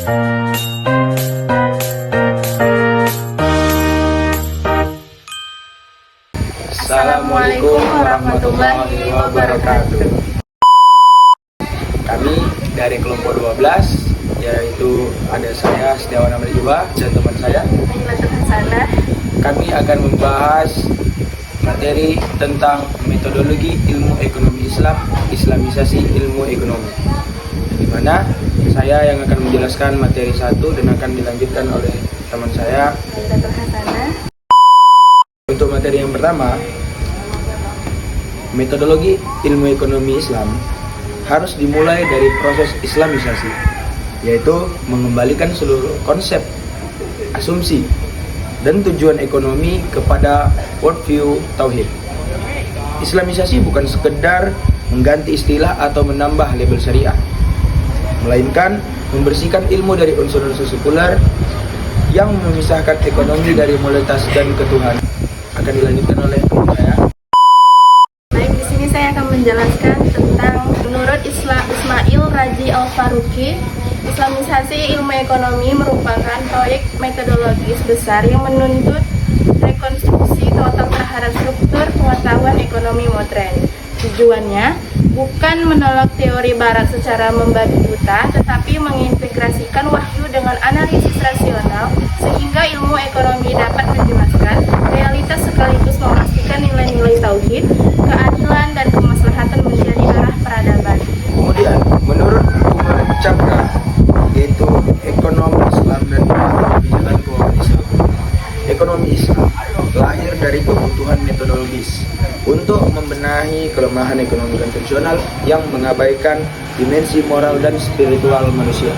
Assalamualaikum warahmatullahi wabarakatuh. Kami dari kelompok 12, yaitu ada saya Setiawan Amrijiwa dan teman saya Sana. Kami akan membahas materi tentang metodologi ilmu ekonomi Islam, Islamisasi ilmu ekonomi, di mana saya yang akan menjelaskan materi 1 dan akan dilanjutkan oleh teman saya Sana. Untuk materi yang pertama, metodologi ilmu ekonomi Islam harus dimulai dari proses Islamisasi, yaitu mengembalikan seluruh konsep, asumsi, dan tujuan ekonomi kepada worldview tauhid. Islamisasi bukan sekedar mengganti istilah atau menambah label syariah, melainkan membersihkan ilmu dari unsur-unsur sekuler yang memisahkan ekonomi dari moralitas dan ketuhanan. Akan dilanjutkan oleh saya. Baik, di sini saya akan menjelaskan tentang menurut Ismail Raji Al-Faruqi, Islamisasi ilmu ekonomi merupakan proyek metodologis besar yang menuntut rekonstruksi total terhadap struktur pengetahuan ekonomi modern. Tujuannya bukan menolak teori barat secara membabi buta, tetapi mengintegrasikan wahyu dengan analisis rasional sehingga ilmu ekonomi dapat menjelaskan realitas sekaligus memastikan nilai-nilai tauhid, keadilan, dan kemaslahatan menjadi arah peradaban. Kemudian, menurut Umar Cakra, yaitu ekonomi Islam dan kebijakan keuangan Islam. Ekonomi Islam lahir dari kebutuhan metodologis untuk membenahi kelemahan ekonomi konvensional yang mengabaikan dimensi moral dan spiritual manusia.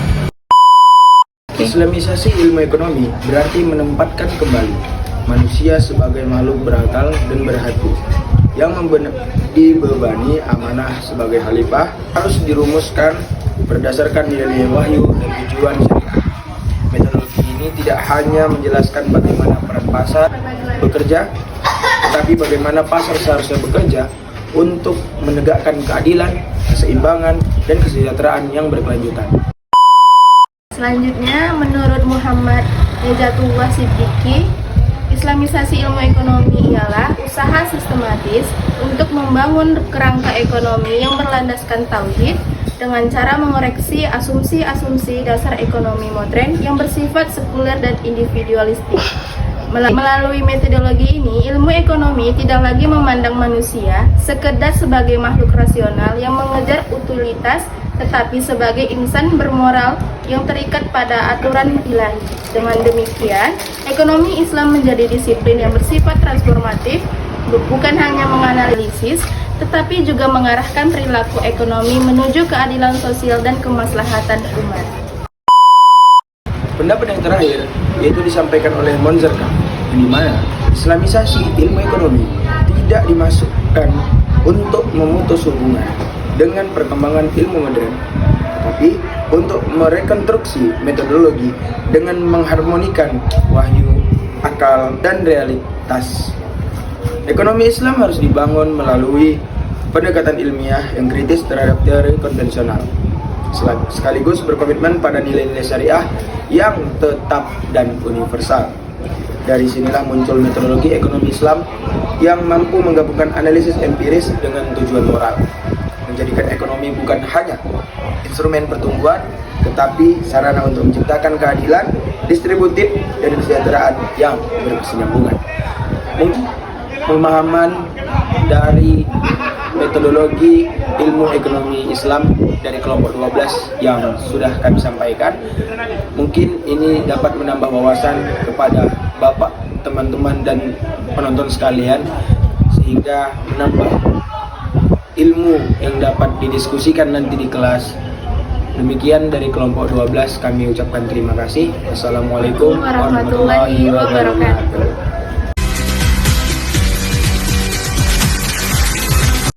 Islamisasi ilmu ekonomi berarti menempatkan kembali manusia sebagai makhluk berakal dan berhati yang dibebani amanah sebagai khalifah harus dirumuskan berdasarkan nilai-nilai wahyu dan tujuan syariah. Metodologi ini tidak hanya menjelaskan bagaimana peran pasar bekerja, tetapi bagaimana pasar seharusnya bekerja untuk menegakkan keadilan, keseimbangan, dan kesejahteraan yang berkelanjutan. Selanjutnya, menurut Muhammad Nejatullah Siddiqi, Islamisasi ilmu ekonomi ialah usaha sistematis untuk membangun kerangka ekonomi yang berlandaskan tauhid dengan cara mengoreksi asumsi-asumsi dasar ekonomi modern yang bersifat sekuler dan individualistik. Melalui metodologi ini, ilmu ekonomi tidak lagi memandang manusia sekedar sebagai makhluk rasional yang mengejar utilitas, tetapi sebagai insan bermoral yang terikat pada aturan ilahi. Dengan demikian, ekonomi Islam menjadi disiplin yang bersifat transformatif, bukan hanya menganalisis, tetapi juga mengarahkan perilaku ekonomi menuju keadilan sosial dan kemaslahatan umat. Pendapat yang terakhir yaitu disampaikan oleh Monzerka, di mana Islamisasi ilmu ekonomi tidak dimasukkan untuk memutus hubungan dengan perkembangan ilmu modern, tapi untuk merekonstruksi metodologi dengan mengharmonikan wahyu, akal, dan realitas. Ekonomi Islam harus dibangun melalui pendekatan ilmiah yang kritis terhadap teori konvensional, sekaligus berkomitmen pada nilai-nilai syariah yang tetap dan universal. Dari sinilah muncul metodologi ekonomi Islam yang mampu menggabungkan analisis empiris dengan tujuan moral, menjadikan ekonomi bukan hanya instrumen pertumbuhan, tetapi sarana untuk menciptakan keadilan, distributif, dan kesejahteraan yang berkesinambungan. Mungkin pemahaman dari metodologi ilmu ekonomi Islam dari kelompok 12 yang sudah kami sampaikan, mungkin ini dapat menambah wawasan kepada Bapak, teman-teman, dan penonton sekalian, sehingga menambah ilmu yang dapat didiskusikan nanti di kelas. Demikian dari kelompok 12, kami ucapkan terima kasih. Assalamualaikum warahmatullahi wabarakatuh.